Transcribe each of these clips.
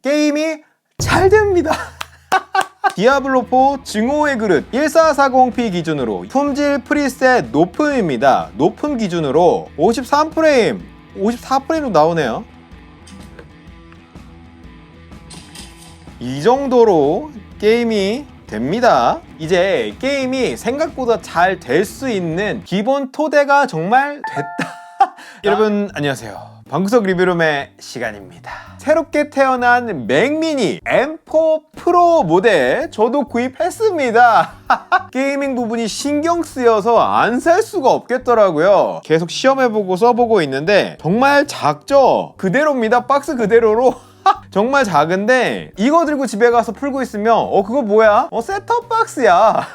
게임이 잘 됩니다. 디아블로4 증오의 그릇 1440p 기준으로 품질 프리셋 높음입니다. 높음 기준으로 53프레임, 54프레임도 나오네요. 이 정도로 게임이 됩니다. 이제 게임이 생각보다 잘 될 수 있는 기본 토대가 정말 됐다. 여러분 안녕하세요. 방구석 리뷰룸의 시간입니다. 새롭게 태어난 맥미니 M4 프로 모델 저도 구입했습니다. 게이밍 부분이 신경 쓰여서 안 살 수가 없겠더라고요. 계속 시험해보고 써보고 있는데 정말 작죠? 그대로입니다. 박스 그대로로 정말 작은데 이거 들고 집에 가서 풀고 있으면 그거 뭐야? 셋톱 박스야.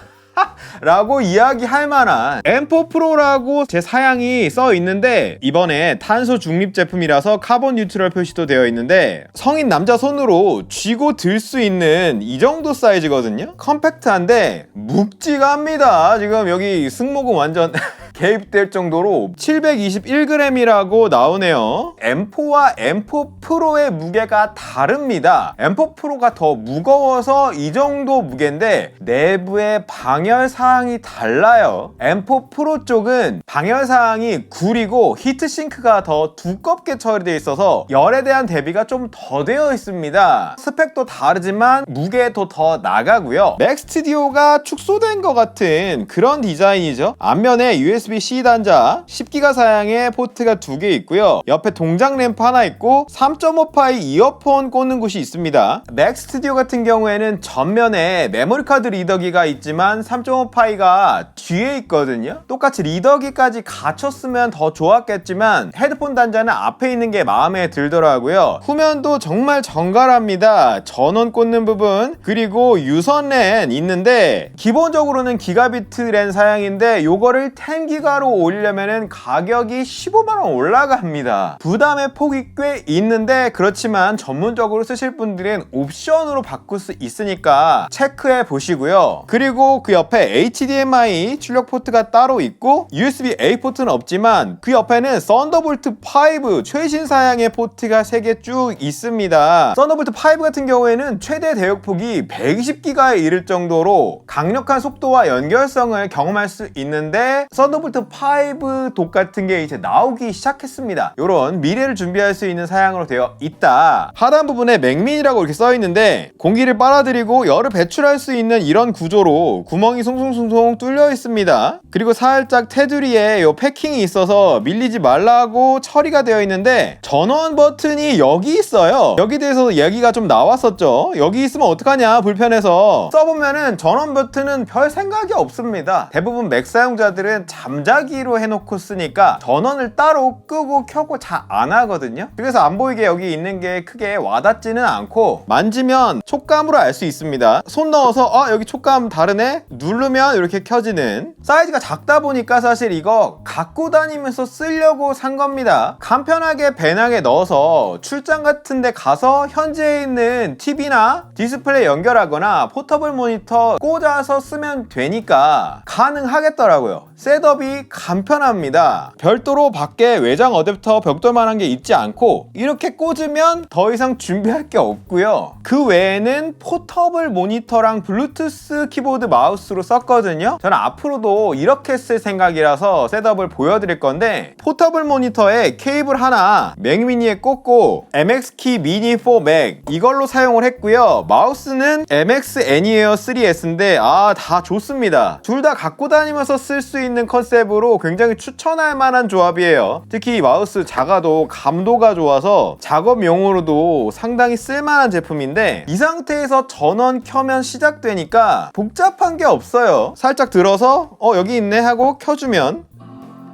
라고 이야기할 만한 M4 프로라고 제 사양이 써 있는데 이번에 탄소 중립 제품이라서 카본 뉴트럴 표시도 되어 있는데 성인 남자 손으로 쥐고 들 수 있는 이 정도 사이즈거든요. 컴팩트한데 묵직합니다. 지금 여기 승모근 완전 개입될 정도로 721g이라고 나오네요. M4와 M4 프로의 무게가 다릅니다. M4 프로가 더 무거워서 이 정도 무게인데 내부의 방열 사항이 달라요. M4 프로 쪽은 방열 사항이 구리고 히트싱크가 더 두껍게 처리되어 있어서 열에 대한 대비가 좀 더 되어 있습니다. 스펙도 다르지만 무게도 더 나가고요. 맥스튜디오가 축소된 것 같은 그런 디자인이죠. 앞면에 USB-C 단자 10기가 사양의 포트가 2개 있고요. 옆에 동작 램프 하나 있고 3.5파이 이어폰 꽂는 곳이 있습니다. 맥스튜디오 같은 경우에는 전면에 메모리카드 리더기가 있지만 3.5파이가 뒤에 있거든요. 똑같이 리더기까지 갖췄으면 더 좋았겠지만 헤드폰 단자는 앞에 있는 게 마음에 들더라고요. 후면도 정말 정갈합니다. 전원 꽂는 부분 그리고 유선 랜 있는데 기본적으로는 기가비트 랜 사양인데 요거를 10기가로 올리려면 가격이 15만원 올라갑니다. 부담의 폭이 꽤 있는데 그렇지만 전문적으로 쓰실 분들은 옵션으로 바꿀 수 있으니까 체크해 보시고요. 그리고 그 옆에 HDMI 출력 포트가 따로 있고 USB-A 포트는 없지만 그 옆에는 썬더볼트 5 최신 사양의 포트가 3개 쭉 있습니다. 썬더볼트 5 같은 경우에는 최대 대역폭이 120기가에 이를 정도로 강력한 속도와 연결성을 경험할 수 있는데 썬더볼트 5 독 같은 게 이제 나오기 시작했습니다. 이런 미래를 준비할 수 있는 사양으로 되어 있다. 하단 부분에 맥미니라고 이렇게 써 있는데 공기를 빨아들이고 열을 배출할 수 있는 이런 구조로 구멍이 송송송송 뚫려 있습니다. 그리고 살짝 테두리에 요 패킹이 있어서 밀리지 말라고 처리가 되어 있는데 전원 버튼이 여기 있어요. 여기 대해서 얘기가 좀 나왔었죠. 여기 있으면 어떡하냐 불편해서 써보면은 전원 버튼은 별 생각이 없습니다. 대부분 맥 사용자들은 잠자기로 해놓고 쓰니까 전원을 따로 끄고 켜고 잘 안 하거든요. 그래서 안 보이게 여기 있는 게 크게 와닿지는 않고 만지면 촉감으로 알 수 있습니다. 손 넣어서 여기 촉감 다르네? 누르면 이렇게 켜지는. 사이즈가 작다 보니까 사실 이거 갖고 다니면서 쓰려고 산 겁니다. 간편하게 배낭에 넣어서 출장 같은 데 가서 현지에 있는 TV나 디스플레이 연결하거나 포터블 모니터 꽂아서 쓰면 되니까 가능하겠더라고요. 셋업이 간편합니다. 별도로 밖에 외장 어댑터 벽돌만한 게 있지 않고 이렇게 꽂으면 더 이상 준비할 게 없고요. 그 외에는 포터블 모니터랑 블루투스 키보드 마우스로 썼거든요. 저는 앞으로도 이렇게 쓸 생각이라서 셋업을 보여드릴 건데 포터블 모니터에 케이블 하나 맥미니에 꽂고 MX-Key Mini 4 Mac 이걸로 사용을 했고요. 마우스는 MX Anywhere 3S인데 다 좋습니다. 둘 다 갖고 다니면서 쓸 수 있는 컨셉으로 굉장히 추천할 만한 조합이에요. 특히 이 마우스 작아도 감도가 좋아서 작업용으로도 상당히 쓸만한 제품인데 이 상태에서 전원 켜면 시작되니까 복잡한 게 없어요. 살짝 들어서 여기 있네 하고 켜주면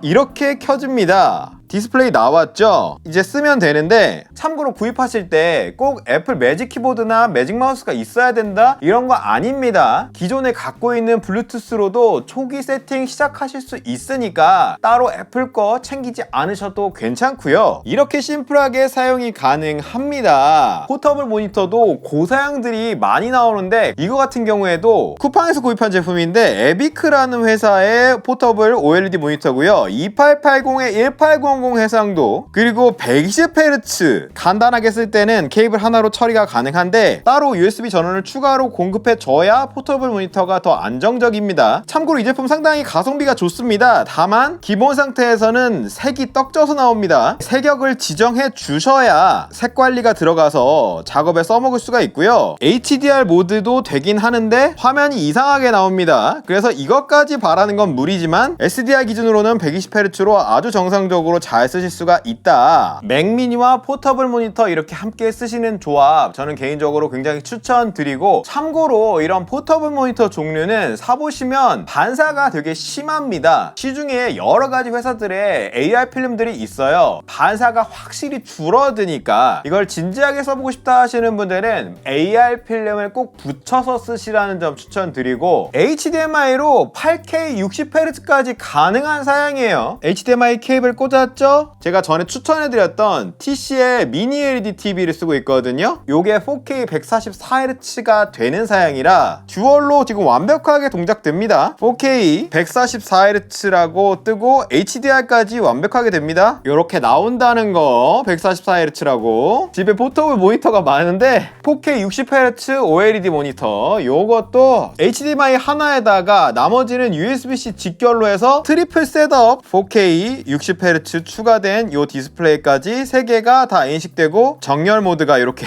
이렇게 켜집니다. 디스플레이 나왔죠? 이제 쓰면 되는데 참고로 구입하실 때 꼭 애플 매직 키보드나 매직 마우스가 있어야 된다? 이런 거 아닙니다. 기존에 갖고 있는 블루투스로도 초기 세팅 시작하실 수 있으니까 따로 애플 거 챙기지 않으셔도 괜찮고요. 이렇게 심플하게 사용이 가능합니다. 포터블 모니터도 고사양들이 많이 나오는데 이거 같은 경우에도 쿠팡에서 구입한 제품인데 에비크라는 회사의 포터블 OLED 모니터고요. 2880에 180 500 해상도, 그리고 120Hz. 간단하게 쓸 때는 케이블 하나로 처리가 가능한데 따로 USB 전원을 추가로 공급해 줘야 포터블 모니터가 더 안정적입니다. 참고로 이 제품 상당히 가성비가 좋습니다. 다만 기본 상태에서는 색이 떡져서 나옵니다. 색역을 지정해 주셔야 색 관리가 들어가서 작업에 써먹을 수가 있고요. HDR 모드도 되긴 하는데 화면이 이상하게 나옵니다. 그래서 이것까지 바라는 건 무리지만 SDR 기준으로는 120Hz로 아주 정상적으로 잘 쓰실 수가 있다. 맥미니와 포터블 모니터 이렇게 함께 쓰시는 조합 저는 개인적으로 굉장히 추천드리고, 참고로 이런 포터블 모니터 종류는 사보시면 반사가 되게 심합니다. 시중에 여러가지 회사들의 AR 필름들이 있어요. 반사가 확실히 줄어드니까 이걸 진지하게 써보고 싶다 하시는 분들은 AR 필름을 꼭 붙여서 쓰시라는 점 추천드리고, HDMI로 8K 60Hz까지 가능한 사양이에요. HDMI 케이블 꽂았죠? 제가 전에 추천해드렸던 TC의 미니 LED TV를 쓰고 있거든요. 요게 4K 144Hz가 되는 사양이라 듀얼로 지금 완벽하게 동작됩니다. 4K 144Hz라고 뜨고 HDR까지 완벽하게 됩니다. 이렇게 나온다는 거 144Hz라고. 집에 포터블 모니터가 많은데 4K 60Hz OLED 모니터, 요것도 HDMI 하나에다가 나머지는 USB-C 직결로 해서 트리플 셋업 4K 60Hz 추가된 요 디스플레이까지 3개가 다 인식되고 정렬 모드가 이렇게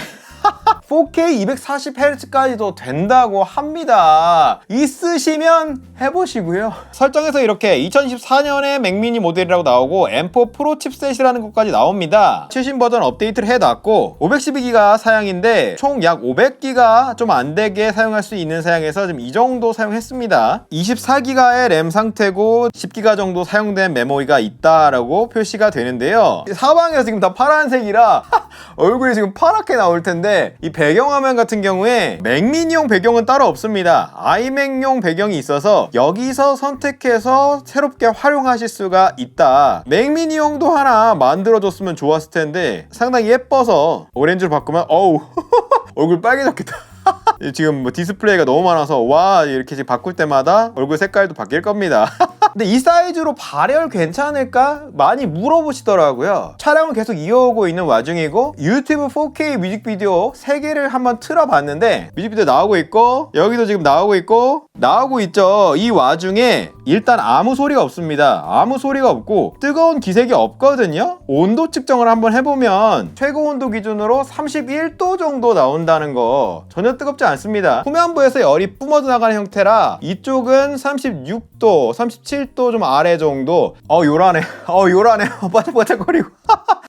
4K 240Hz까지도 된다고 합니다. 있으시면 해보시고요. 설정에서 이렇게 2024년에 맥미니 모델이라고 나오고 M4 프로 칩셋이라는 것까지 나옵니다. 최신 버전 업데이트를 해놨고 512기가 사양인데 총 약 500기가 좀 안되게 사용할 수 있는 사양에서 지금 이 정도 사용했습니다. 24기가의 램 상태고 10기가 정도 사용된 메모리가 있다라고 표시가 되는데요. 사방에서 지금 다 파란색이라 얼굴이 지금 파랗게 나올 텐데, 이 배경화면 같은 경우에 맥미니용 배경은 따로 없습니다. 아이맥용 배경이 있어서 여기서 선택해서 새롭게 활용하실 수가 있다. 맥미니용도 하나 만들어줬으면 좋았을 텐데 상당히 예뻐서 오렌지로 바꾸면 어우 얼굴 빨개졌겠다. 지금 뭐 디스플레이가 너무 많아서 와 이렇게 지금 바꿀 때마다 얼굴 색깔도 바뀔 겁니다. 근데 이 사이즈로 발열 괜찮을까? 많이 물어보시더라고요. 촬영을 계속 이어오고 있는 와중이고 유튜브 4K 뮤직비디오 3개를 한번 틀어봤는데 뮤직비디오 나오고 있고 여기도 지금 나오고 있고 나오고 있죠. 이 와중에 일단 아무 소리가 없습니다. 아무 소리가 없고 뜨거운 기색이 없거든요. 온도 측정을 한번 해보면 최고 온도 기준으로 31도 정도 나온다는 거 전혀 뜨겁지 않습니다. 후면부에서 열이 뿜어져 나가는 형태라 이쪽은 36도, 37도 좀 아래 정도. 요란해. 요란해. 반짝반짝거리고.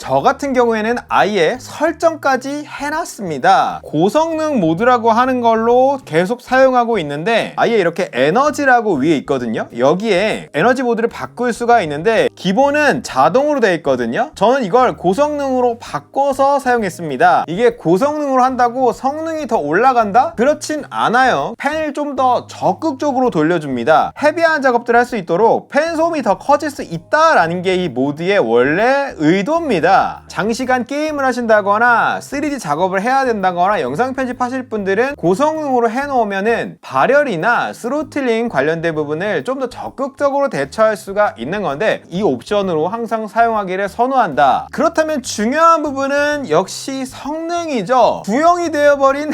저 같은 경우에는 아예 설정까지 해놨습니다. 고성능 모드라고 하는 걸로 계속 사용하고 있는데 아예 이렇게 에너지라고 위에 있거든요. 여기에 에너지 모드를 바꿀 수가 있는데 기본은 자동으로 되어 있거든요. 저는 이걸 고성능으로 바꿔서 사용했습니다. 이게 고성능으로 한다고 성능이 더 올라간다? 그렇진 않아요. 팬을 좀 더 적극적으로 돌려줍니다. 헤비한 작업들을 할 수 있도록 팬 소음이 더 커질 수 있다라는 게 이 모드의 원래 의도입니다. 장시간 게임을 하신다거나 3D 작업을 해야 된다거나 영상 편집하실 분들은 고성능으로 해놓으면은 발열이나 스로틀링 관련된 부분을 좀 더 적극적으로 대처할 수가 있는 건데 이 옵션으로 항상 사용하기를 선호한다. 그렇다면 중요한 부분은 역시 성능이죠. 구형이 되어버린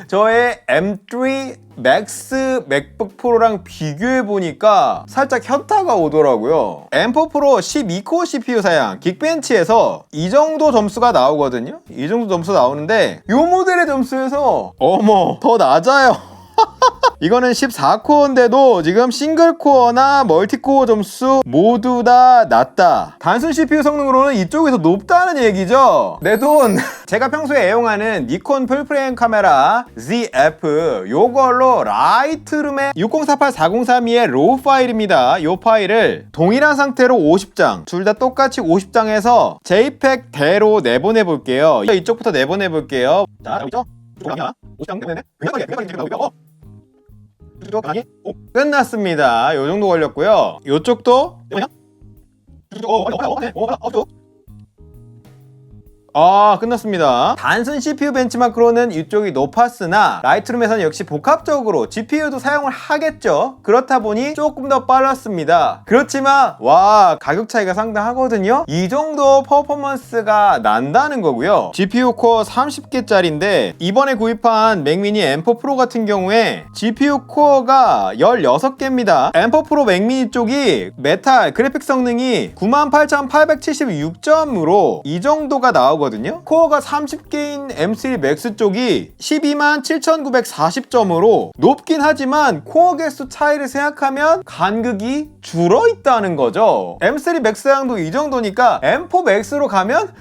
저의 M3 맥스 맥북 프로랑 비교해보니까 살짝 현타가 오더라고요. M4 프로 12코어 CPU 사양 긱벤치에서 이 정도 점수가 나오거든요. 이 정도 점수 나오는데 이 모델의 점수에서 어머 더 낮아요. 이거는 14코어인데도 지금 싱글코어나 멀티코어 점수 모두 다 낮다. 단순 CPU 성능으로는 이쪽에서 높다는 얘기죠. 내 돈! 제가 평소에 애용하는 니콘 풀프레임 카메라 ZF 요걸로 라이트룸에 6048-4032의 로우 파일입니다. 요 파일을 동일한 상태로 50장 둘 다 똑같이 50장에서 JPEG대로 내보내 볼게요. 이쪽부터 내보내 볼게요. 자, 나오고 있죠? 50장 내보내네? 굉장히 나오고요. 끝났습니다. 요 정도 걸렸고요. 요쪽도 끝났습니다. 단순 CPU 벤치마크로는 이쪽이 높았으나 라이트룸에서는 역시 복합적으로 GPU도 사용을 하겠죠. 그렇다 보니 조금 더 빨랐습니다. 그렇지만 와, 가격 차이가 상당하거든요. 이 정도 퍼포먼스가 난다는 거고요. GPU 코어 30개짜리인데 이번에 구입한 맥미니 M4 프로 같은 경우에 GPU 코어가 16개입니다. M4 프로 맥미니 쪽이 메탈 그래픽 성능이 98,876점으로 이 정도가 나오거든요. 코어가 30개인 M3 맥스 쪽이 127,940점으로 높긴 하지만 코어 개수 차이를 생각하면 간극이 줄어 있다는 거죠. M3 맥스량도 이 정도니까 M4 맥스로 가면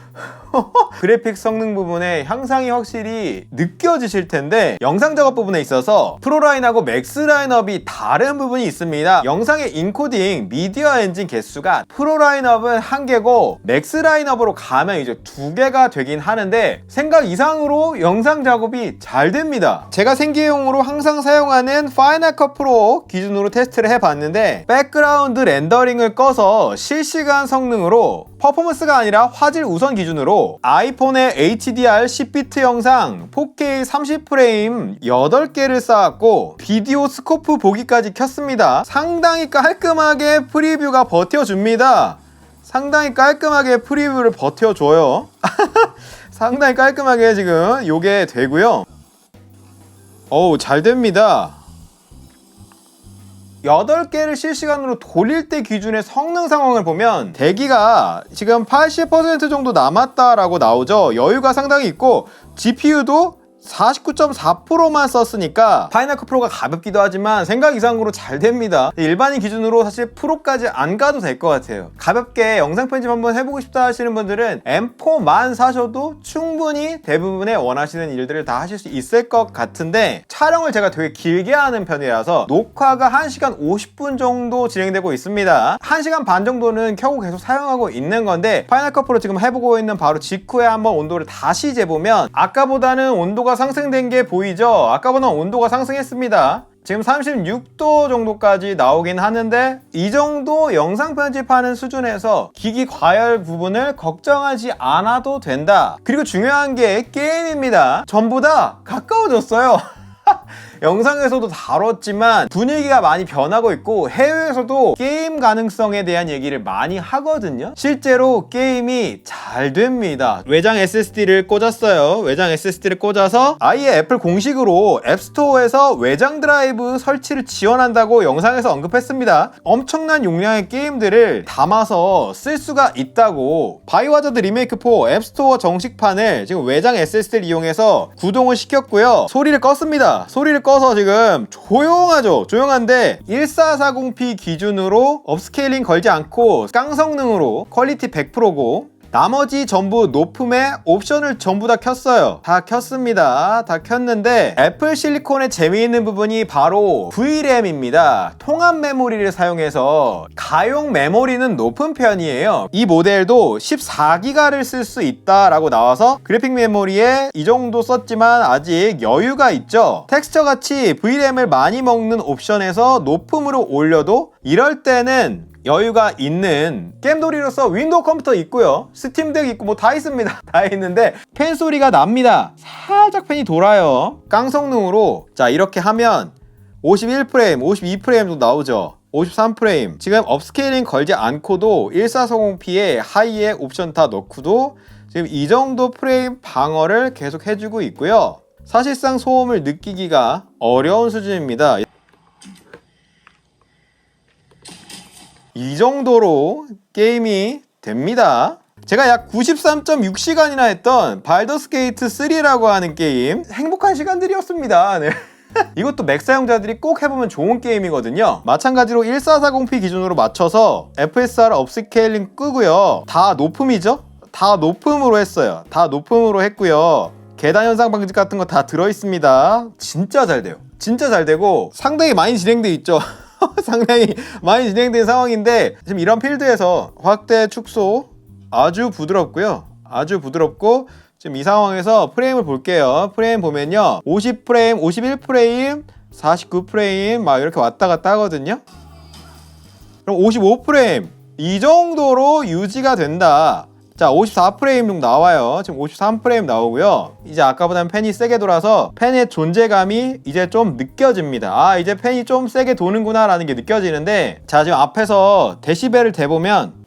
그래픽 성능 부분에 향상이 확실히 느껴지실 텐데 영상 작업 부분에 있어서 프로 라인하고 맥스 라인업이 다른 부분이 있습니다. 영상의 인코딩 미디어 엔진 개수가 프로 라인업은 1개고 맥스 라인업으로 가면 이제 2개가 되긴 하는데 생각 이상으로 영상 작업이 잘 됩니다. 제가 생계용으로 항상 사용하는 파이널 컷 프로 기준으로 테스트를 해봤는데 백그라운드 렌더링을 꺼서 실시간 성능으로 퍼포먼스가 아니라 화질 우선 기준으로 아이폰의 HDR 10비트 영상 4K 30프레임 8개를 쌓았고 비디오 스코프 보기까지 켰습니다. 상당히 깔끔하게 프리뷰가 버텨줍니다. 상당히 깔끔하게 프리뷰를 버텨줘요. 상당히 깔끔하게 지금 요게 되고요. 어우, 잘 됩니다. 8개를 실시간으로 돌릴 때 기준의 성능 상황을 보면 대기가 지금 80% 정도 남았다라고 나오죠. 여유가 상당히 있고 GPU도 49.4%만 썼으니까 파이널 컷 프로가 가볍기도 하지만 생각 이상으로 잘 됩니다. 일반인 기준으로 사실 프로까지 안 가도 될 것 같아요. 가볍게 영상 편집 한번 해보고 싶다 하시는 분들은 M4만 사셔도 충분히 대부분의 원하시는 일들을 다 하실 수 있을 것 같은데 촬영을 제가 되게 길게 하는 편이라서 녹화가 1시간 50분 정도 진행되고 있습니다. 1시간 반 정도는 켜고 계속 사용하고 있는 건데 파이널 컷 프로 지금 해보고 있는 바로 직후에 한번 온도를 다시 재보면 아까보다는 온도가 상승된 게 보이죠? 아까보다 온도가 상승했습니다. 지금 36도 정도까지 나오긴 하는데 이 정도 영상 편집하는 수준에서 기기 과열 부분을 걱정하지 않아도 된다. 그리고 중요한 게 게임입니다. 전부 다 가까워졌어요. 영상에서도 다뤘지만 분위기가 많이 변하고 있고 해외에서도 게임 가능성에 대한 얘기를 많이 하거든요. 실제로 게임이 잘 됩니다. 외장 SSD를 꽂았어요. 외장 SSD를 꽂아서 아예 애플 공식으로 앱스토어에서 외장 드라이브 설치를 지원한다고 영상에서 언급했습니다. 엄청난 용량의 게임들을 담아서 쓸 수가 있다고. 바이오하자드 리메이크 4 앱스토어 정식판을 지금 외장 SSD를 이용해서 구동을 시켰고요. 소리를 껐습니다. 소리를 꺼서 지금 조용하죠. 조용한데 1440p 기준으로 업스케일링 걸지 않고 깡성능으로 퀄리티 100%고 나머지 전부 높음에 옵션을 전부 다 켰어요. 다 켰습니다. 다 켰는데 애플 실리콘의 재미있는 부분이 바로 VRAM입니다. 통합 메모리를 사용해서 가용 메모리는 높은 편이에요. 이 모델도 14기가를 쓸 수 있다라고 나와서 그래픽 메모리에 이 정도 썼지만 아직 여유가 있죠. 텍스처 같이 VRAM을 많이 먹는 옵션에서 높음으로 올려도 이럴 때는 여유가 있는 게임돌이로서 윈도우 컴퓨터 있고요. 스팀덱 있고 뭐 다 있습니다. 다 있는데 팬 소리가 납니다. 살짝 팬이 돌아요. 깡성능으로 자 이렇게 하면 51프레임, 52프레임도 나오죠. 53프레임. 지금 업스케일링 걸지 않고도 1440p에 하이에 옵션 다 넣고도 지금 이 정도 프레임 방어를 계속 해주고 있고요. 사실상 소음을 느끼기가 어려운 수준입니다. 이 정도로 게임이 됩니다. 제가 약 93.6시간이나 했던 발더스 게이트 3라고 하는 게임 행복한 시간들이었습니다. 네. 이것도 맥 사용자들이 꼭 해보면 좋은 게임이거든요. 마찬가지로 1440p 기준으로 맞춰서 FSR 업스케일링 끄고요. 다 높음이죠? 다 높음으로 했어요. 다 높음으로 했고요. 계단 현상 방지 같은 거 다 들어있습니다. 진짜 잘 돼요. 진짜 잘 되고 상당히 많이 진행돼 있죠. 상당히 많이 진행된 상황인데 지금 이런 필드에서 확대 축소 아주 부드럽고요. 아주 부드럽고 지금 이 상황에서 프레임을 볼게요. 프레임 보면요. 50프레임, 51프레임, 49프레임 막 이렇게 왔다 갔다 하거든요. 그럼 55프레임 이 정도로 유지가 된다. 자, 54프레임 정도 나와요. 지금 53프레임 나오고요. 이제 아까보다는 팬이 세게 돌아서 팬의 존재감이 이제 좀 느껴집니다. 아, 이제 팬이 좀 세게 도는구나 라는 게 느껴지는데, 자, 지금 앞에서 데시벨을 대보면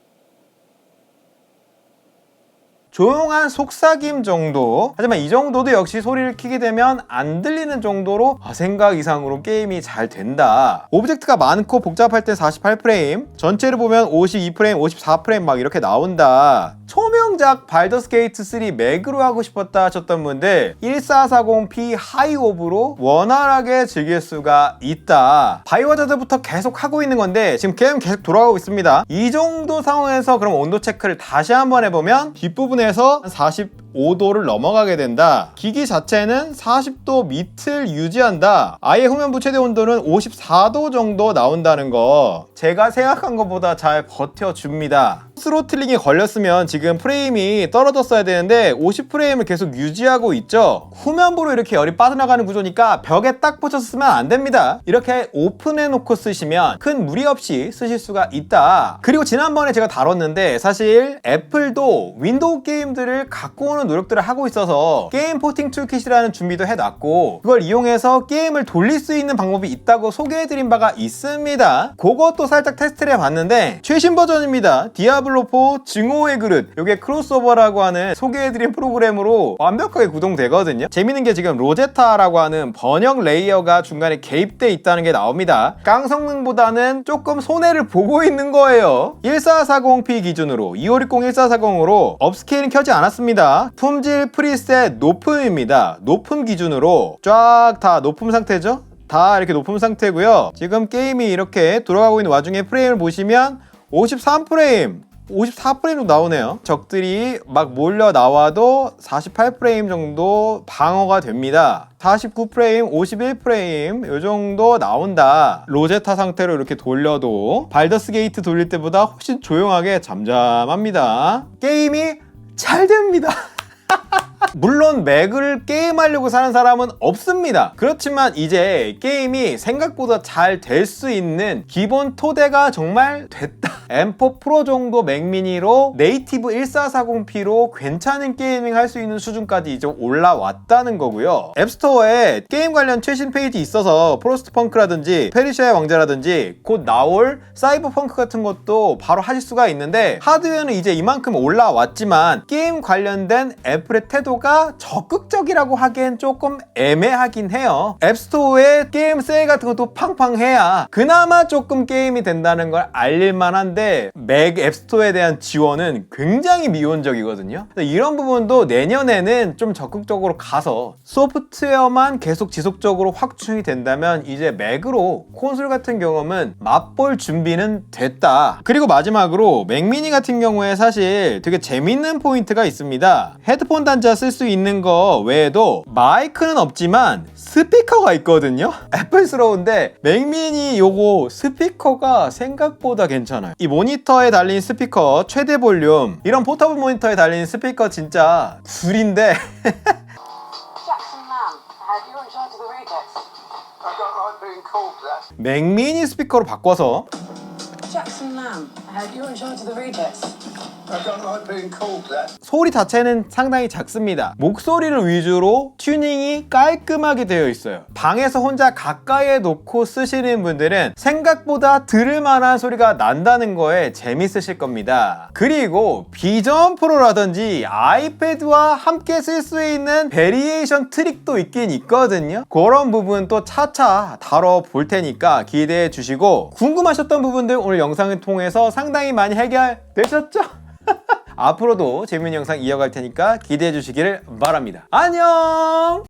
조용한 속삭임 정도. 하지만 이 정도도 역시 소리를 키게 되면 안 들리는 정도로 생각 이상으로 게임이 잘 된다. 오브젝트가 많고 복잡할 때 48프레임, 전체를 보면 52프레임, 54프레임 막 이렇게 나온다. 초명작 발더스 게이트 3 맥으로 하고 싶었다 하셨던 분들 1440p 하이오브로 원활하게 즐길 수가 있다. 바이오하자드부터 계속 하고 있는 건데 지금 게임 계속 돌아가고 있습니다. 이 정도 상황에서 그럼 온도 체크를 다시 한번 해보면 뒷부분에서 45도를 넘어가게 된다. 기기 자체는 40도 밑을 유지한다. 아예 후면부 최대 온도는 54도 정도 나온다는 거, 제가 생각한 것보다 잘 버텨줍니다. 스로틀링이 걸렸으면 지금 프레임이 떨어졌어야 되는데 50프레임을 계속 유지하고 있죠. 후면부로 이렇게 열이 빠져나가는 구조니까 벽에 딱 붙여서 쓰면 안 됩니다. 이렇게 오픈해 놓고 쓰시면 큰 무리 없이 쓰실 수가 있다. 그리고 지난번에 제가 다뤘는데 사실 애플도 윈도우 게임들을 갖고 오는 노력들을 하고 있어서 게임 포팅 툴킷이라는 준비도 해놨고, 그걸 이용해서 게임을 돌릴 수 있는 방법이 있다고 소개해드린 바가 있습니다. 그것도 살짝 테스트를 해봤는데 최신 버전입니다. 디아블로4 증오의 그릇, 이게 크로스오버라고 하는 소개해드린 프로그램으로 완벽하게 구동되거든요. 재밌는 게 지금 로제타라고 하는 번역 레이어가 중간에 개입돼 있다는 게 나옵니다. 깡성능보다는 조금 손해를 보고 있는 거예요. 1440p 기준으로 2560 1440으로 업스케일은 켜지 않았습니다. 품질 프리셋 높음입니다. 높음 기준으로 쫙 다 높음 상태죠. 다 이렇게 높은 상태고요. 지금 게임이 이렇게 돌아가고 있는 와중에 프레임을 보시면 53프레임, 54프레임도 나오네요. 적들이 막 몰려 나와도 48프레임 정도 방어가 됩니다. 49프레임, 51프레임 요 정도 나온다. 로제타 상태로 이렇게 돌려도 발더스 게이트 돌릴 때보다 훨씬 조용하게 잠잠합니다. 게임이 잘 됩니다. 물론 맥을 게임하려고 사는 사람은 없습니다. 그렇지만 이제 게임이 생각보다 잘 될 수 있는 기본 토대가 정말 됐다. M4 프로 정도 맥미니로 네이티브 1440p로 괜찮은 게이밍 할 수 있는 수준까지 이제 올라왔다는 거고요. 앱스토어에 게임 관련 최신 페이지 있어서 프로스트펑크라든지 페르시아의 왕자라든지 곧 나올 사이버펑크 같은 것도 바로 하실 수가 있는데, 하드웨어는 이제 이만큼 올라왔지만 게임 관련된 애플의 태도가 적극적이라고 하기엔 조금 애매하긴 해요. 앱스토어에 게임 세일 같은 것도 팡팡해야 그나마 조금 게임이 된다는 걸 알릴만한데, 맥 앱스토어에 대한 지원은 굉장히 미온적이거든요. 이런 부분도 내년에는 좀 적극적으로 가서 소프트웨어만 계속 지속적으로 확충이 된다면 이제 맥으로 콘솔 같은 경험은 맛볼 준비는 됐다. 그리고 마지막으로 맥미니 같은 경우에 사실 되게 재밌는 포인트가 있습니다. 헤드폰 단자 쓸 수 있는 거 외에도 마이크는 없지만 스피커가 있거든요. 애플스러운데 맥미니 요거 스피커가 생각보다 괜찮아요. 이 모니터에 달린 스피커 최대 볼륨, 이런 포터블 모니터에 달린 스피커 진짜 굴인데 맥미니 스피커로 바꿔서 소리 자체는 상당히 작습니다. 목소리를 위주로 튜닝이 깔끔하게 되어 있어요. 방에서 혼자 가까이에 놓고 쓰시는 분들은 생각보다 들을 만한 소리가 난다는 거에 재밌으실 겁니다. 그리고 비전 프로라든지 아이패드와 함께 쓸 수 있는 베리에이션 트릭도 있긴 있거든요. 그런 부분 또 차차 다뤄볼 테니까 기대해 주시고, 궁금하셨던 부분들 오늘 영상을 통해서 상당히 많이 해결되셨죠? 앞으로도 재밌는 영상 이어갈 테니까 기대해 주시기를 바랍니다. 안녕!